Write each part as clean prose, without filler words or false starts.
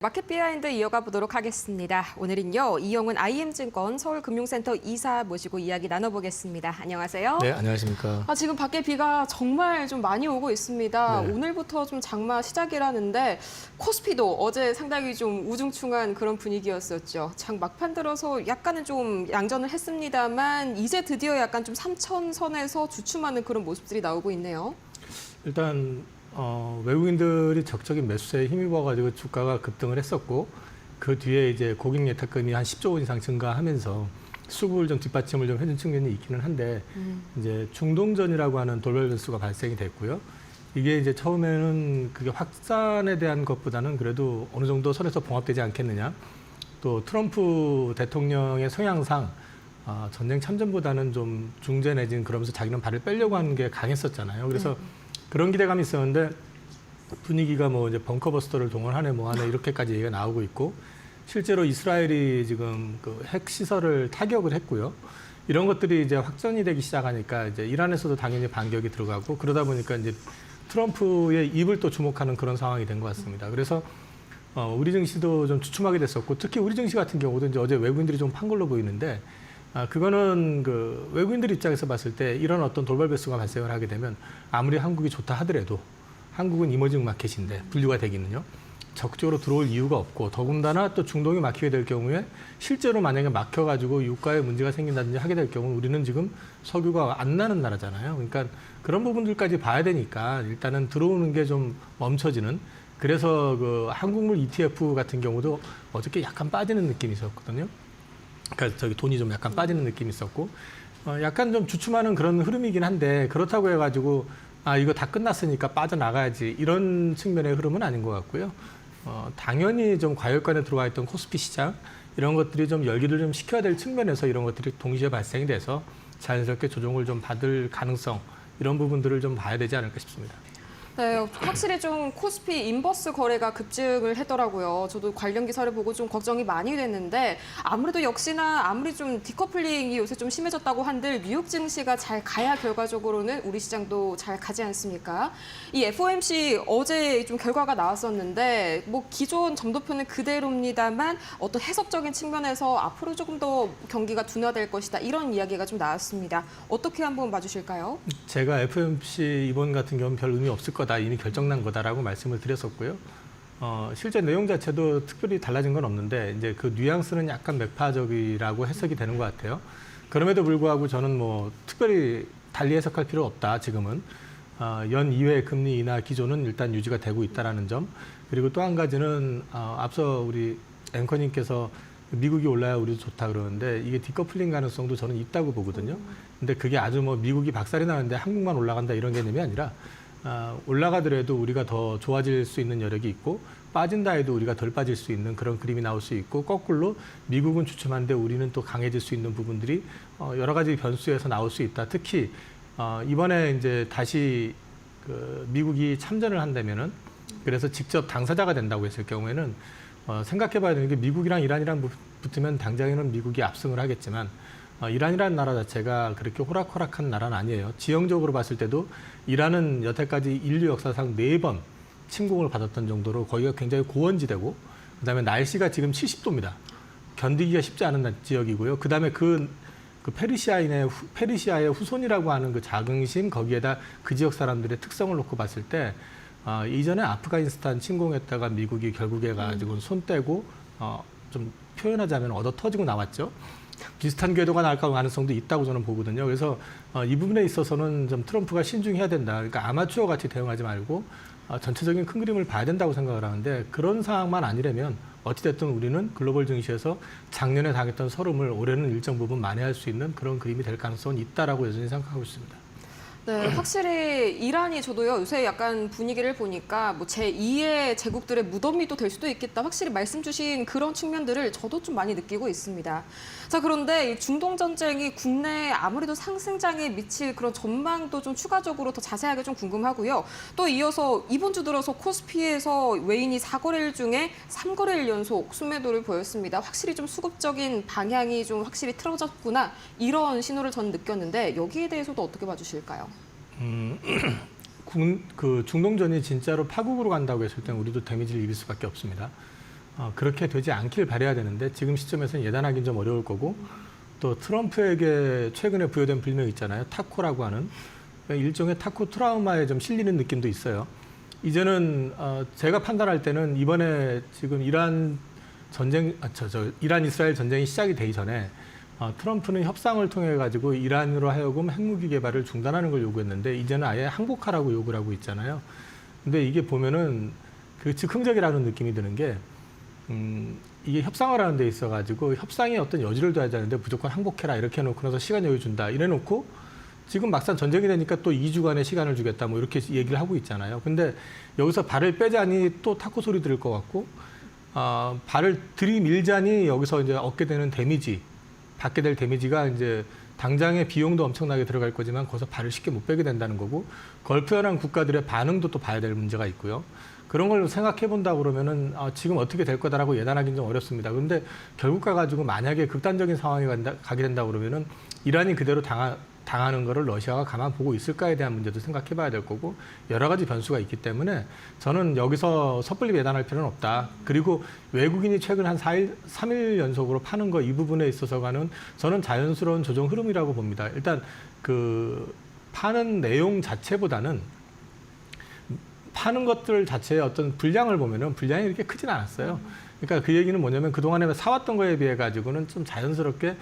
마켓 비하인드 이어가 보도록 하겠습니다. 오늘은요, 이영훈 IM증권 서울금융센터 이사 모시고 이야기 나눠보겠습니다. 안녕하세요. 네, 안녕하십니까. 지금 밖에 비가 정말 좀 많이 오고 있습니다. 네. 오늘부터 좀 장마 시작이라는데 코스피도 어제 상당히 좀 우중충한 그런 분위기였었죠. 장 막판 들어서 약간은 좀 양전을 했습니다만 이제 드디어 약간 좀 3,000선에서 주춤하는 그런 모습들이 나오고 있네요. 일단 외국인들이 적극적인 매수세에 힘입어가지고 주가가 급등을 했었고 그 뒤에 이제 고객 예탁금이 한 10조 원 이상 증가하면서 수급을 좀 뒷받침을 좀 해준 측면이 있기는 한데 이제 중동전이라고 하는 돌발 변수가 발생이 됐고요. 이게 이제 처음에는 그게 확산에 대한 것보다는 그래도 어느 정도 선에서 봉합되지 않겠느냐. 또 트럼프 대통령의 성향상 전쟁 참전보다는 좀 중재 내지는 그러면서 자기는 발을 빼려고 하는 게 강했었잖아요. 그래서 그런 기대감이 있었는데 분위기가 뭐 이제 벙커버스터를 동원하네 뭐하네 이렇게까지 얘기가 나오고 있고 실제로 이스라엘이 지금 그 핵시설을 타격을 했고요. 이런 것들이 이제 확전이 되기 시작하니까 이제 이란에서도 당연히 반격이 들어가고 그러다 보니까 이제 트럼프의 입을 또 주목하는 그런 상황이 된 것 같습니다. 그래서 우리 증시도 좀 주춤하게 됐었고 특히 우리 증시 같은 경우도 이제 어제 외국인들이 좀 판 걸로 보이는데 그거는 그 외국인들 입장에서 봤을 때 이런 어떤 돌발 배수가 발생을 하게 되면 아무리 한국이 좋다 하더라도 한국은 이머징 마켓인데 분류가 되기는요. 적극적으로 들어올 이유가 없고 더군다나 또 중동이 막히게 될 경우에 실제로 만약에 막혀가지고 유가에 문제가 생긴다든지 하게 될 경우 우리는 지금 석유가 안 나는 나라잖아요. 그러니까 그런 부분들까지 봐야 되니까 일단은 들어오는 게 좀 멈춰지는 그래서 그 한국물 ETF 같은 경우도 어저께 약간 빠지는 느낌이 있었거든요. 그러니까 돈이 좀 약간 빠지는 느낌이 있었고 약간 좀 주춤하는 그런 흐름이긴 한데 그렇다고 해가지고 이거 다 끝났으니까 빠져나가야지 이런 측면의 흐름은 아닌 것 같고요. 당연히 좀 과열관에 들어와 있던 코스피 시장 이런 것들이 좀 열기를 좀 식혀야 될 측면에서 이런 것들이 동시에 발생이 돼서 자연스럽게 조정을 좀 받을 가능성 이런 부분들을 좀 봐야 되지 않을까 싶습니다. 네, 확실히 좀 코스피 인버스 거래가 급증을 했더라고요. 저도 관련 기사를 보고 좀 걱정이 많이 됐는데 아무래도 역시나 아무리 좀 디커플링이 요새 좀 심해졌다고 한들 뉴욕 증시가 잘 가야 결과적으로는 우리 시장도 잘 가지 않습니까? 이 FOMC 어제 좀 결과가 나왔었는데 뭐 기존 점도표는 그대로입니다만 어떤 해석적인 측면에서 앞으로 조금 더 경기가 둔화될 것이다 이런 이야기가 좀 나왔습니다. 어떻게 한번 봐주실까요? 제가 FOMC 이번 같은 경우는 별 의미 없을 거다. 이미 결정난 거다라고 말씀을 드렸었고요. 실제 내용 자체도 특별히 달라진 건 없는데 이제 그 뉘앙스는 약간 매파적이라고 해석이 되는 것 같아요. 그럼에도 불구하고 저는 뭐 특별히 달리 해석할 필요 없다. 지금은 연 2회 금리 인하 기조는 일단 유지가 되고 있다라는 점. 그리고 또 한 가지는 앞서 우리 앵커님께서 미국이 올라야 우리도 좋다 그러는데 이게 디커플링 가능성도 저는 있다고 보거든요. 근데 그게 아주 뭐 미국이 박살이 나는데 한국만 올라간다 이런 개념이 아니라 올라가더라도 우리가 더 좋아질 수 있는 여력이 있고 빠진다 해도 우리가 덜 빠질 수 있는 그런 그림이 나올 수 있고 거꾸로 미국은 주춤한데 우리는 또 강해질 수 있는 부분들이 여러 가지 변수에서 나올 수 있다. 특히 이번에 이제 다시 그 미국이 참전을 한다면은 그래서 직접 당사자가 된다고 했을 경우에는 생각해봐야 되는 게 미국이랑 이란이랑 붙으면 당장에는 미국이 압승을 하겠지만 이란이라는 나라 자체가 그렇게 호락호락한 나라는 아니에요. 지형적으로 봤을 때도 이란은 여태까지 인류 역사상 4번 침공을 받았던 정도로 거기가 굉장히 고원지대고 그다음에 날씨가 지금 70도입니다. 견디기가 쉽지 않은 지역이고요. 그다음에 그 페르시아의 후손이라고 하는 그 자긍심 거기에다 그 지역 사람들의 특성을 놓고 봤을 때 이전에 아프가니스탄 침공했다가 미국이 결국에 가지고 손 떼고 좀 표현하자면 얻어 터지고 나왔죠. 비슷한 궤도가 나올 가능성도 있다고 저는 보거든요. 그래서 이 부분에 있어서는 좀 트럼프가 신중해야 된다. 그러니까 아마추어 같이 대응하지 말고 전체적인 큰 그림을 봐야 된다고 생각을 하는데 그런 상황만 아니라면 어찌됐든 우리는 글로벌 증시에서 작년에 당했던 서름을 올해는 일정 부분 만회할 수 있는 그런 그림이 될 가능성은 있다라고 여전히 생각하고 있습니다. 네, 확실히 이란이 저도요 요새 약간 분위기를 보니까 뭐 제2의 제국들의 무덤이 또 될 수도 있겠다. 확실히 말씀 주신 그런 측면들을 저도 좀 많이 느끼고 있습니다. 자, 그런데 이 중동 전쟁이 국내에 아무래도 상승장에 미칠 그런 전망도 좀 추가적으로 더 자세하게 좀 궁금하고요. 또 이어서 이번 주 들어서 코스피에서 외인이 4거래일 중에 3거래일 연속 순매도를 보였습니다. 확실히 좀 수급적인 방향이 좀 확실히 틀어졌구나 이런 신호를 저는 느꼈는데 여기에 대해서도 어떻게 봐주실까요? 그 중동전이 진짜로 파국으로 간다고 했을 때 우리도 데미지를 입을 수밖에 없습니다. 그렇게 되지 않길 바라야 되는데 지금 시점에서는 예단하기는 좀 어려울 거고 또 트럼프에게 최근에 부여된 별명이 있잖아요. 타코라고 하는 일종의 타코 트라우마에 좀 실리는 느낌도 있어요. 이제는 제가 판단할 때는 이번에 지금 이란 이란 이스라엘 전쟁이 시작이 되기 전에 트럼프는 협상을 통해 가지고 이란으로 하여금 핵무기 개발을 중단하는 걸 요구했는데 이제는 아예 항복하라고 요구를 하고 있잖아요. 근데 이게 보면은 그 즉흥적이라는 느낌이 드는 게 이게 협상을 하는 데 있어 가지고 협상에 어떤 여지를 둬야 되는데 무조건 항복해라 이렇게 해놓고 나서 시간 여유 준다 이래 놓고 지금 막상 전쟁이 되니까 또 2주간의 시간을 주겠다 뭐 이렇게 얘기를 하고 있잖아요. 근데 여기서 발을 빼자니 또 타코 소리 들을 것 같고 발을 들이밀자니 여기서 이제 얻게 되는 데미지, 받게 될 데미지가 이제 당장의 비용도 엄청나게 들어갈 거지만 거기서 발을 쉽게 못 빼게 된다는 거고 걸프연한 국가들의 반응도 또 봐야 될 문제가 있고요. 그런 걸 생각해 본다 그러면은 지금 어떻게 될 거다라고 예단하기는 좀 어렵습니다. 그런데 결국 가가지고 만약에 극단적인 상황이 가게 된다 그러면은 이란이 그대로 당하는 거를 러시아가 가만 보고 있을까에 대한 문제도 생각해 봐야 될 거고 여러 가지 변수가 있기 때문에 저는 여기서 섣불리 예단할 필요는 없다. 그리고 외국인이 최근 한 3일 연속으로 파는 거 이 부분에 있어서가는 저는 자연스러운 조정 흐름이라고 봅니다. 일단 그 파는 내용 자체보다는 파는 것들 자체의 어떤 분량을 보면은 분량이 이렇게 크진 않았어요. 그러니까 그 얘기는 뭐냐면 그동안에 사왔던 거에 비해 가지고는 좀 자연스럽게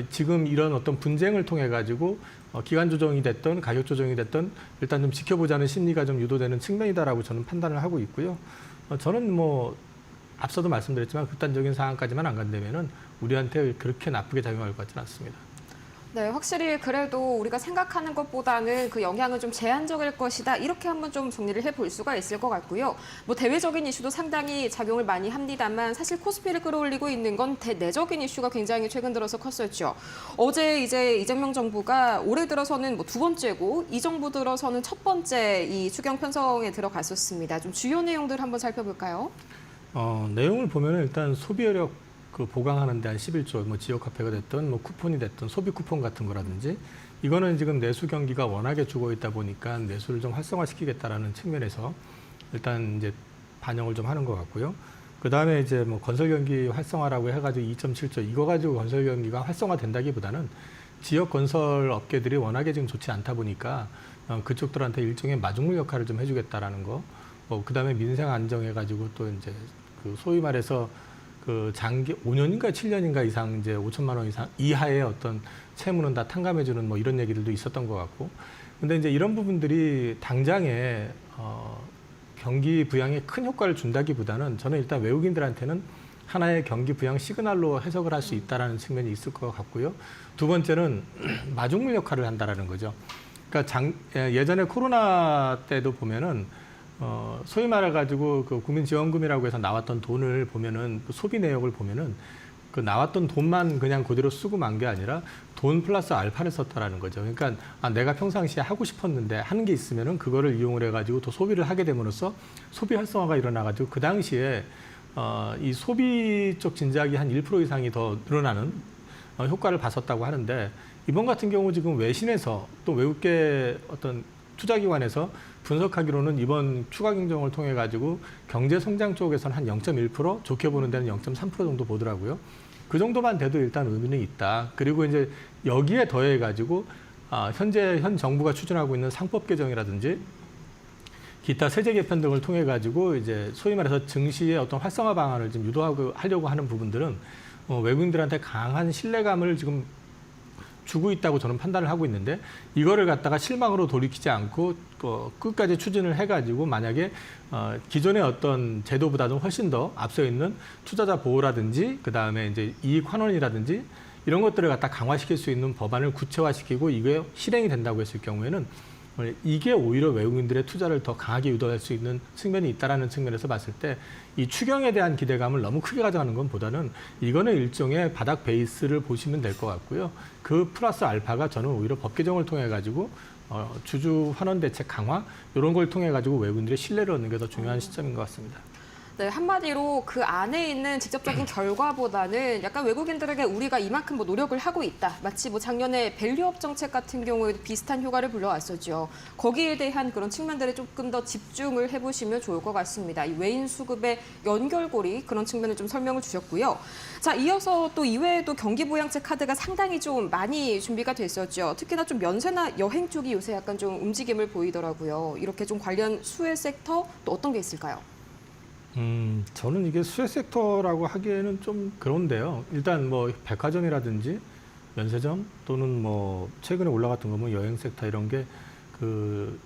지금 이런 어떤 분쟁을 통해 가지고 기간 조정이 됐던 가격 조정이 됐던 일단 좀 지켜보자는 심리가 좀 유도되는 측면이다라고 저는 판단을 하고 있고요. 저는 뭐 앞서도 말씀드렸지만 극단적인 상황까지만 안 간다면은 우리한테 그렇게 나쁘게 작용할 것 같지는 않습니다. 네, 확실히 그래도 우리가 생각하는 것보다는 그 영향은 좀 제한적일 것이다. 이렇게 한번 좀 정리를 해볼 수가 있을 것 같고요. 뭐 대외적인 이슈도 상당히 작용을 많이 합니다만 사실 코스피를 끌어올리고 있는 건 대내적인 이슈가 굉장히 최근 들어서 컸었죠. 어제 이제 이재명 정부가 올해 들어서는 뭐 두 번째고 이 정부 들어서는 첫 번째 이 추경 편성에 들어갔었습니다. 좀 주요 내용들 한번 살펴볼까요? 내용을 보면 일단 소비여력 그 보강하는 데 한 11조, 뭐 지역 화폐가 됐든 뭐 쿠폰이 됐든 소비 쿠폰 같은 거라든지 이거는 지금 내수 경기가 워낙에 죽어 있다 보니까 내수를 좀 활성화시키겠다라는 측면에서 일단 이제 반영을 좀 하는 것 같고요. 그 다음에 이제 뭐 건설 경기 활성화라고 해가지고 2.7조 이거 가지고 건설 경기가 활성화된다기보다는 지역 건설 업계들이 워낙에 지금 좋지 않다 보니까 그쪽들한테 일종의 마중물 역할을 좀 해주겠다라는 거. 그 다음에 민생 안정해가지고 또 이제 그 소위 말해서 그 장기 5년인가 7년인가 이상 이제 5천만 원 이상 이하의 어떤 채무는 다 탕감해주는 뭐 이런 얘기들도 있었던 것 같고. 근데 이제 이런 부분들이 당장에 경기 부양에 큰 효과를 준다기보다는 저는 일단 외국인들한테는 하나의 경기 부양 시그널로 해석을 할 수 있다라는 측면이 있을 것 같고요. 두 번째는 마중물 역할을 한다라는 거죠. 그러니까 예전에 코로나 때도 보면은 소위 말해가지고 그 국민지원금이라고 해서 나왔던 돈을 보면은 소비 내역을 보면은 그 나왔던 돈만 그냥 그대로 쓰고 만 게 아니라 돈 플러스 알파를 썼다라는 거죠. 그러니까 내가 평상시에 하고 싶었는데 하는 게 있으면은 그거를 이용을 해가지고 더 소비를 하게 됨으로써 소비 활성화가 일어나가지고 그 당시에 이 소비 쪽 진작이 한 1% 이상이 더 늘어나는 효과를 봤었다고 하는데 이번 같은 경우 지금 외신에서 또 외국계 어떤 투자기관에서 분석하기로는 이번 추가 경정을 통해 가지고 경제 성장 쪽에서는 한 0.1%, 좋게 보는 데는 0.3% 정도 보더라고요. 그 정도만 돼도 일단 의미는 있다. 그리고 이제 여기에 더해 가지고 현 정부가 추진하고 있는 상법 개정이라든지 기타 세제 개편 등을 통해 가지고 이제 소위 말해서 증시의 어떤 활성화 방안을 좀 하려고 하는 부분들은 외국인들한테 강한 신뢰감을 지금 주고 있다고 저는 판단을 하고 있는데 이거를 갖다가 실망으로 돌이키지 않고 끝까지 추진을 해가지고 만약에 기존의 어떤 제도보다도 훨씬 더 앞서 있는 투자자 보호라든지 그 다음에 이제 이익 환원이라든지 이런 것들을 갖다 강화시킬 수 있는 법안을 구체화시키고 이게 실행이 된다고 했을 경우에는 이게 오히려 외국인들의 투자를 더 강하게 유도할 수 있는 측면이 있다라는 측면에서 봤을 때 이 추경에 대한 기대감을 너무 크게 가져가는 것보다는 이거는 일종의 바닥 베이스를 보시면 될 것 같고요. 그 플러스 알파가 저는 오히려 법 개정을 통해 가지고 주주 환원 대책 강화 이런 걸 통해 가지고 외국인들의 신뢰를 얻는 게 더 중요한 시점인 것 같습니다. 네, 한마디로 그 안에 있는 직접적인 결과보다는 약간 외국인들에게 우리가 이만큼 뭐 노력을 하고 있다. 마치 뭐 작년에 밸류업 정책 같은 경우에도 비슷한 효과를 불러왔었죠. 거기에 대한 그런 측면들에 조금 더 집중을 해보시면 좋을 것 같습니다. 이 외인 수급의 연결고리 그런 측면을 좀 설명을 주셨고요. 자, 이어서 또 이외에도 경기부양책 카드가 상당히 좀 많이 준비가 됐었죠. 특히나 좀 면세나 여행 쪽이 요새 약간 좀 움직임을 보이더라고요. 이렇게 좀 관련 수혜 섹터 또 어떤 게 있을까요? 저는 이게 수혜 섹터라고 하기에는 좀 그런데요. 일단 뭐 백화점이라든지 면세점 또는 뭐 최근에 올라갔던 거 뭐 여행 섹터 이런 게 그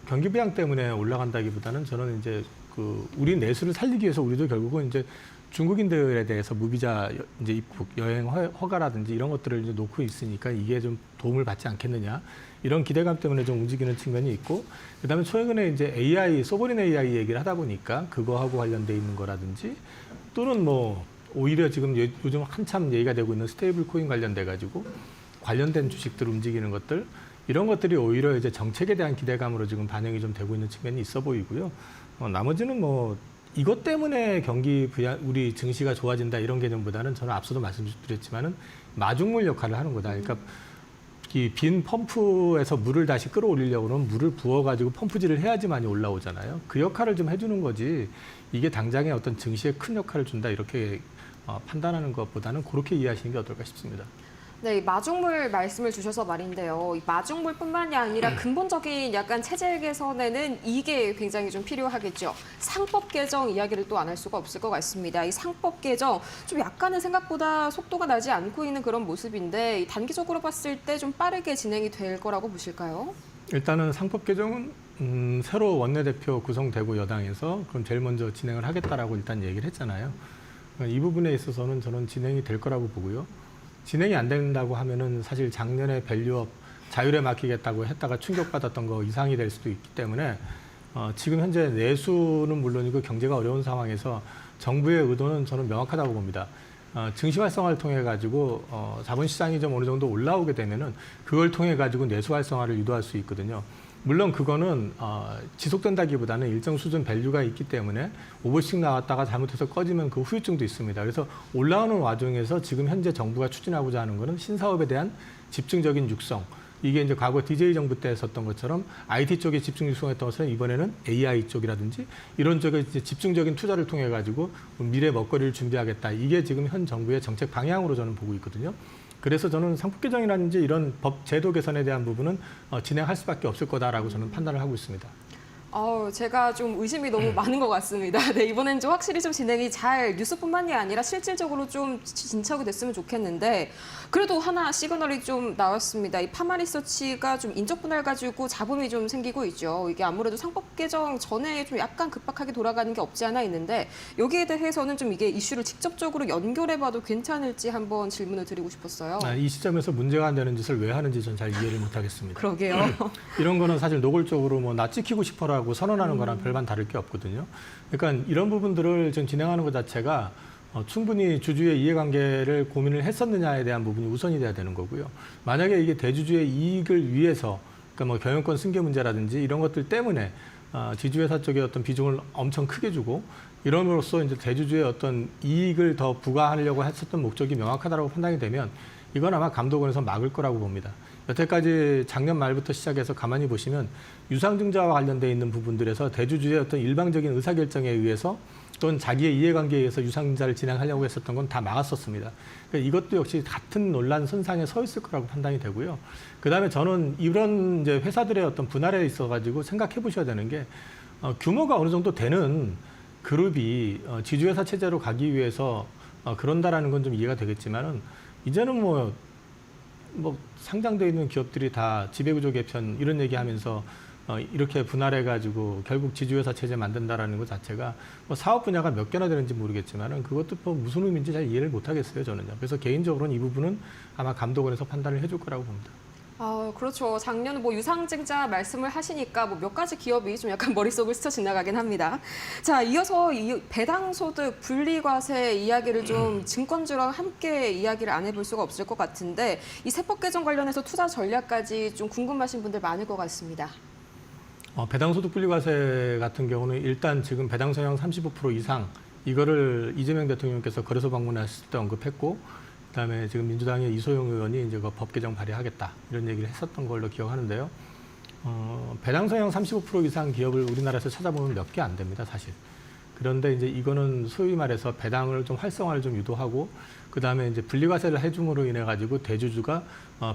경기 부양 때문에 올라간다기보다는 저는 이제 그 우리 내수를 살리기 위해서 우리도 결국은 이제 중국인들에 대해서 무비자 이제 입국 여행 허가라든지 이런 것들을 이제 놓고 있으니까 이게 좀 도움을 받지 않겠느냐 이런 기대감 때문에 좀 움직이는 측면이 있고 그다음에 최근에 이제 AI 소버린 AI 얘기를 하다 보니까 그거하고 관련돼 있는 거라든지 또는 뭐 오히려 지금 요즘 한참 얘기가 되고 있는 스테이블 코인 관련돼 가지고 관련된 주식들 움직이는 것들 이런 것들이 오히려 이제 정책에 대한 기대감으로 지금 반영이 좀 되고 있는 측면이 있어 보이고요. 나머지는 뭐 이것 때문에 우리 증시가 좋아진다 이런 개념보다는 저는 앞서도 말씀드렸지만은 마중물 역할을 하는 거다. 그러니까 이 빈 펌프에서 물을 다시 끌어올리려고 그러면 물을 부어가지고 펌프질을 해야지만이 올라오잖아요. 그 역할을 좀 해주는 거지 이게 당장에 어떤 증시에 큰 역할을 준다 이렇게 판단하는 것보다는 그렇게 이해하시는 게 어떨까 싶습니다. 네, 이 마중물 말씀을 주셔서 말인데요. 이 마중물뿐만이 아니라 근본적인 약간 체질 개선에는 이게 굉장히 좀 필요하겠죠. 상법 개정 이야기를 또 안 할 수가 없을 것 같습니다. 이 상법 개정 좀 약간은 생각보다 속도가 나지 않고 있는 그런 모습인데 단기적으로 봤을 때 좀 빠르게 진행이 될 거라고 보실까요? 일단은 상법 개정은 새로 원내대표 구성되고 여당에서 그럼 제일 먼저 진행을 하겠다라고 일단 얘기를 했잖아요. 이 부분에 있어서는 저는 진행이 될 거라고 보고요. 진행이 안 된다고 하면은 사실 작년에 밸류업 자율에 맡기겠다고 했다가 충격받았던 거 이상이 될 수도 있기 때문에 지금 현재 내수는 물론이고 경제가 어려운 상황에서 정부의 의도는 저는 명확하다고 봅니다. 증시 활성화를 통해 가지고 자본시장이 좀 어느 정도 올라오게 되면은 그걸 통해 가지고 내수 활성화를 유도할 수 있거든요. 물론 그거는 지속된다기보다는 일정 수준 밸류가 있기 때문에 오버씩 나왔다가 잘못해서 꺼지면 그 후유증도 있습니다. 그래서 올라오는 와중에서 지금 현재 정부가 추진하고자 하는 거는 신사업에 대한 집중적인 육성. 이게 이제 과거 DJ 정부 때 했었던 것처럼 IT 쪽에 집중 육성했던 것처럼 이번에는 AI 쪽이라든지 이런 쪽에 이제 집중적인 투자를 통해 가지고 미래 먹거리를 준비하겠다. 이게 지금 현 정부의 정책 방향으로 저는 보고 있거든요. 그래서 저는 상법 개정이라든지 이런 법 제도 개선에 대한 부분은 진행할 수밖에 없을 거다라고 저는 판단을 하고 있습니다. 제가 좀 의심이 너무 많은 것 같습니다. 네, 이번엔 좀 확실히 좀 진행이 잘 뉴스뿐만이 아니라 실질적으로 좀 진척이 됐으면 좋겠는데 그래도 하나 시그널이 좀 나왔습니다. 이 파마리서치가 좀 인적 분할 가지고 잡음이 좀 생기고 있죠. 이게 아무래도 상법 개정 전에 좀 약간 급박하게 돌아가는 게 없지 않아 있는데 여기에 대해서는 좀 이게 이슈를 직접적으로 연결해봐도 괜찮을지 한번 질문을 드리고 싶었어요. 이 시점에서 문제가 안 되는 짓을 왜 하는지 전 잘 이해를 못 하겠습니다. 그러게요. 이런 거는 사실 노골적으로 뭐 나 찍히고 싶어라고 선언하는 거랑 별반 다를 게 없거든요. 그러니까 이런 부분들을 지금 진행하는 것 자체가 충분히 주주의 이해관계를 고민을 했었느냐에 대한 부분이 우선이 돼야 되는 거고요. 만약에 이게 대주주의 이익을 위해서 그러니까 뭐 경영권 승계 문제라든지 이런 것들 때문에 지주회사 쪽에 어떤 비중을 엄청 크게 주고 이럼으로써 이제 대주주의 어떤 이익을 더 부과하려고 했었던 목적이 명확하다고 판단이 되면 이건 아마 감독원에서 막을 거라고 봅니다. 여태까지 작년 말부터 시작해서 가만히 보시면 유상증자와 관련돼 있는 부분들에서 대주주의 어떤 일방적인 의사결정에 의해서 또는 자기의 이해관계에 의해서 유상증자를 진행하려고 했었던 건 다 막았었습니다. 그러니까 이것도 역시 같은 논란 선상에 서 있을 거라고 판단이 되고요. 그다음에 저는 이런 이제 회사들의 어떤 분할에 있어가지고 생각해 보셔야 되는 게 규모가 어느 정도 되는 그룹이 지주회사 체제로 가기 위해서 그런다라는 건 좀 이해가 되겠지만은 이제는 뭐 상장되어 있는 기업들이 다 지배구조 개편 이런 얘기하면서 이렇게 분할해가지고 결국 지주회사 체제 만든다라는 것 자체가 사업 분야가 몇 개나 되는지 모르겠지만은 그것도 무슨 의미인지 잘 이해를 못 하겠어요, 저는요. 그래서 개인적으로는 이 부분은 아마 감독원에서 판단을 해줄 거라고 봅니다. 그렇죠. 작년 유상증자 말씀을 하시니까 몇 가지 기업이 좀 약간 머릿속을 스쳐 지나가긴 합니다. 자, 이어서 이 배당소득 분리과세 이야기를 좀 증권주랑 함께 이야기를 안 해볼 수가 없을 것 같은데 이 세법 개정 관련해서 투자 전략까지 좀 궁금하신 분들 많을 것 같습니다. 배당소득 분리과세 같은 경우는 일단 지금 배당 성향 35% 이상 이거를 이재명 대통령께서 거래소 방문하실 때 언급했고, 그다음에 지금 민주당의 이소영 의원이 이제 그 법 개정 발의하겠다 이런 얘기를 했었던 걸로 기억하는데요. 배당 성향 35% 이상 기업을 우리나라에서 찾아보면 몇 개 안 됩니다, 사실. 그런데 이제 이거는 소위 말해서 배당을 좀 활성화를 좀 유도하고, 그다음에 이제 분리과세를 해줌으로 인해 가지고 대주주가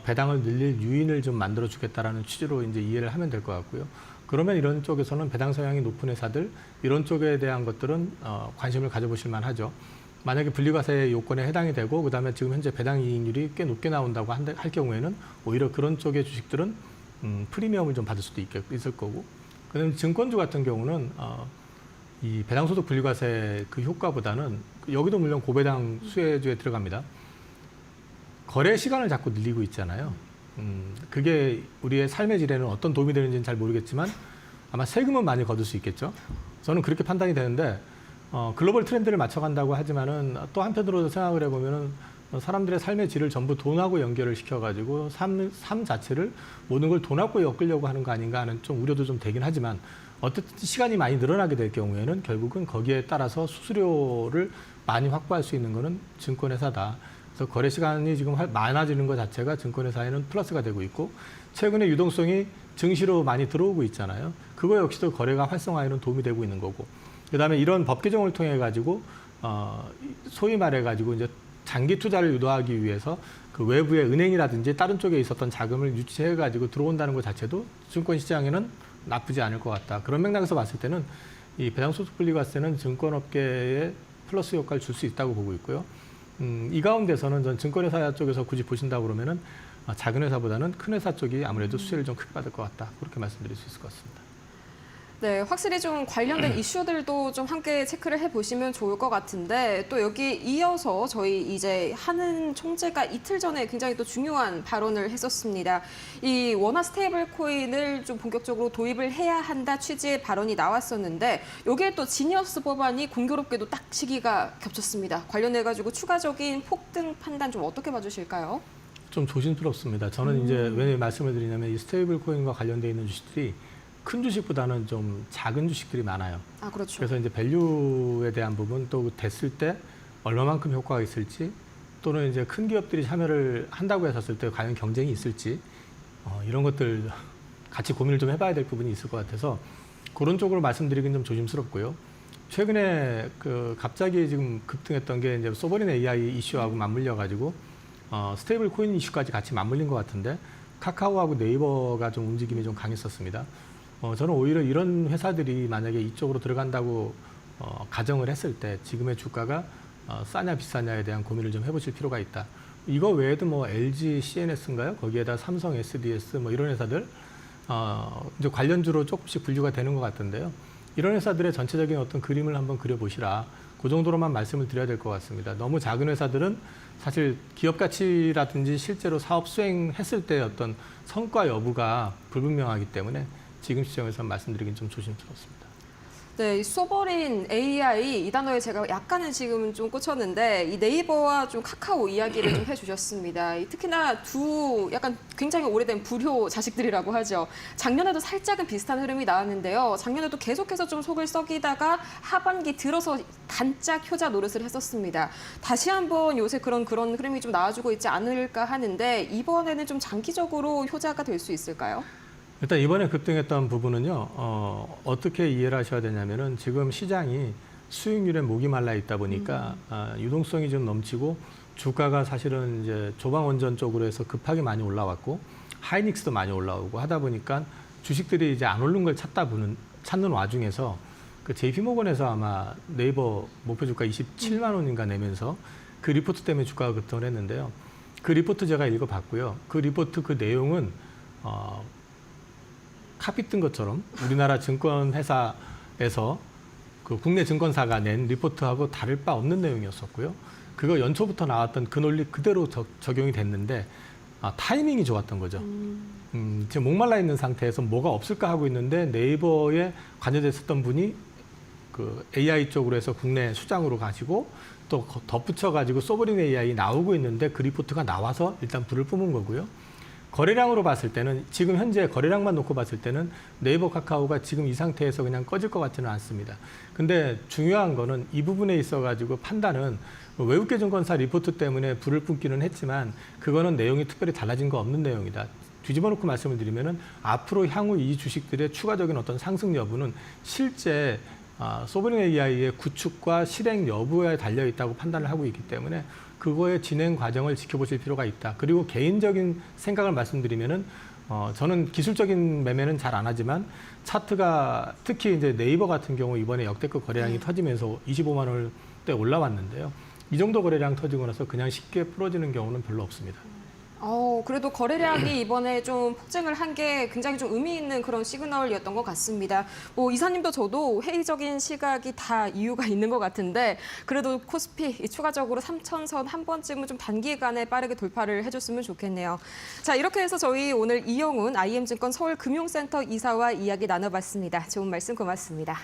배당을 늘릴 유인을 좀 만들어 주겠다라는 취지로 이제 이해를 하면 될 것 같고요. 그러면 이런 쪽에서는 배당 성향이 높은 회사들 이런 쪽에 대한 것들은 관심을 가져보실 만하죠. 만약에 분리과세 요건에 해당이 되고, 그다음에 지금 현재 배당 이익률이 꽤 높게 나온다고 할 경우에는 오히려 그런 쪽의 주식들은 프리미엄을 좀 받을 수도 있을 거고, 그다음에 증권주 같은 경우는 이 배당소득 분리과세 그 효과보다는 여기도 물론 고배당 수혜주에 들어갑니다. 거래 시간을 자꾸 늘리고 있잖아요. 그게 우리의 삶의 질에는 어떤 도움이 되는지는 잘 모르겠지만 아마 세금은 많이 거둘 수 있겠죠. 저는 그렇게 판단이 되는데 글로벌 트렌드를 맞춰간다고 하지만은 또 한편으로 생각을 해보면은 사람들의 삶의 질을 전부 돈하고 연결을 시켜가지고 삶 자체를 모든 걸 돈하고 엮으려고 하는 거 아닌가 하는 좀 우려도 좀 되긴 하지만, 어쨌든 시간이 많이 늘어나게 될 경우에는 결국은 거기에 따라서 수수료를 많이 확보할 수 있는 거는 증권회사다. 그래서 거래 시간이 지금 많아지는 것 자체가 증권회사에는 플러스가 되고 있고, 최근에 유동성이 증시로 많이 들어오고 있잖아요. 그거 역시도 거래가 활성화에는 도움이 되고 있는 거고, 그다음에 이런 법 개정을 통해 가지고 소위 말해 가지고 이제 장기 투자를 유도하기 위해서 그 외부의 은행이라든지 다른 쪽에 있었던 자금을 유치해 가지고 들어온다는 것 자체도 증권 시장에는 나쁘지 않을 것 같다. 그런 맥락에서 봤을 때는 이 배당소득 분리과세는 증권업계에 플러스 효과를 줄 수 있다고 보고 있고요. 이 가운데서는 전 증권회사 쪽에서 굳이 보신다고 그러면은 작은 회사보다는 큰 회사 쪽이 아무래도 수혜를 좀 크게 받을 것 같다. 그렇게 말씀드릴 수 있을 것 같습니다. 네, 확실히 좀 관련된 이슈들도 좀 함께 체크를 해보시면 좋을 것 같은데, 또 여기 이어서 저희 이제 하는 총재가 이틀 전에 굉장히 또 중요한 발언을 했었습니다. 이 원화 스테이블 코인을 좀 본격적으로 도입을 해야 한다 취지의 발언이 나왔었는데, 여기에 또 지니어스 법안이 공교롭게도 딱 시기가 겹쳤습니다. 관련해가지고 추가적인 폭등 판단 좀 어떻게 봐주실까요? 좀 조심스럽습니다. 저는 이제 왜 말씀을 드리냐면 이 스테이블 코인과 관련되어 있는 주식들이 큰 주식보다는 좀 작은 주식들이 많아요. 아, 그렇죠. 그래서 이제 밸류에 대한 부분, 또 됐을 때 얼마만큼 효과가 있을지, 또는 이제 큰 기업들이 참여를 한다고 했었을 때 과연 경쟁이 있을지, 이런 것들 같이 고민을 좀 해봐야 될 부분이 있을 것 같아서 그런 쪽으로 말씀드리긴 좀 조심스럽고요. 최근에 그 갑자기 지금 급등했던 게 이제 소버린 AI 이슈하고 맞물려 가지고 스테이블 코인 이슈까지 같이 맞물린 것 같은데, 카카오하고 네이버가 좀 움직임이 좀 강했었습니다. 저는 오히려 이런 회사들이 만약에 이쪽으로 들어간다고 가정을 했을 때 지금의 주가가 싸냐 비싸냐에 대한 고민을 좀 해보실 필요가 있다. 이거 외에도 뭐 LG CNS인가요? 거기에다 삼성 SDS 뭐 이런 회사들 이제 관련주로 조금씩 분류가 되는 것 같은데요. 이런 회사들의 전체적인 어떤 그림을 한번 그려보시라. 그 정도로만 말씀을 드려야 될 것 같습니다. 너무 작은 회사들은 사실 기업 가치라든지 실제로 사업 수행했을 때 어떤 성과 여부가 불분명하기 때문에 지금 시점에서 말씀드리긴 좀 조심스럽습니다. 네, 이 소버린 AI 이 단어에 제가 약간은 지금 좀 꽂혔는데, 이 네이버와 좀 카카오 이야기를 좀 해주셨습니다. 특히나 두 약간 굉장히 오래된 불효 자식들이라고 하죠. 작년에도 살짝은 비슷한 흐름이 나왔는데요. 작년에도 계속해서 좀 속을 썩이다가 하반기 들어서 단짝 효자 노릇을 했었습니다. 다시 한번 요새 그런 흐름이 좀 나와주고 있지 않을까 하는데, 이번에는 좀 장기적으로 효자가 될 수 있을까요? 일단 이번에 급등했던 부분은요, 어떻게 이해를 하셔야 되냐면은 지금 시장이 수익률에 목이 말라 있다 보니까 유동성이 좀 넘치고 주가가 사실은 이제 조방원전 쪽으로 해서 급하게 많이 올라왔고 하이닉스도 많이 올라오고 하다 보니까 주식들이 이제 안 오른 걸 찾는 와중에서 그 JP모건에서 아마 네이버 목표 주가 27만 원인가 내면서 그 리포트 때문에 주가가 급등을 했는데요. 그 리포트 제가 읽어봤고요. 그 리포트 그 내용은 카피 뜬 것처럼 우리나라 증권회사에서 그 국내 증권사가 낸 리포트하고 다를 바 없는 내용이었었고요. 그거 연초부터 나왔던 그 논리 그대로 적용이 됐는데 타이밍이 좋았던 거죠. 지금 목말라 있는 상태에서 뭐가 없을까 하고 있는데 네이버에 관여됐었던 분이 그 AI 쪽으로 해서 국내 수장으로 가시고 또 덧붙여 가지고 소버린 AI 나오고 있는데 그 리포트가 나와서 일단 불을 뿜은 거고요. 거래량으로 봤을 때는 지금 현재 거래량만 놓고 봤을 때는 네이버 카카오가 지금 이 상태에서 그냥 꺼질 것 같지는 않습니다. 근데 중요한 거는 이 부분에 있어가지고 판단은 외국계증권사 리포트 때문에 불을 뿜기는 했지만 그거는 내용이 특별히 달라진 거 없는 내용이다. 뒤집어 놓고 말씀을 드리면은 앞으로 향후 이 주식들의 추가적인 어떤 상승 여부는 실제 소버린 AI의 구축과 실행 여부에 달려 있다고 판단을 하고 있기 때문에 그거의 진행 과정을 지켜보실 필요가 있다. 그리고 개인적인 생각을 말씀드리면은 저는 기술적인 매매는 잘 안 하지만 차트가 특히 이제 네이버 같은 경우 이번에 역대급 거래량이 터지면서 25만 원대 올라왔는데요. 이 정도 거래량 터지고 나서 그냥 쉽게 풀어지는 경우는 별로 없습니다. 그래도 거래량이 이번에 좀 폭증을 한 게 굉장히 좀 의미 있는 그런 시그널이었던 것 같습니다. 뭐 이사님도 저도 회의적인 시각이 다 이유가 있는 것 같은데 그래도 코스피 추가적으로 3,000선 한 번쯤은 좀 단기간에 빠르게 돌파를 해줬으면 좋겠네요. 자, 이렇게 해서 저희 오늘 이영훈 IM증권 서울금융센터 이사와 이야기 나눠봤습니다. 좋은 말씀 고맙습니다.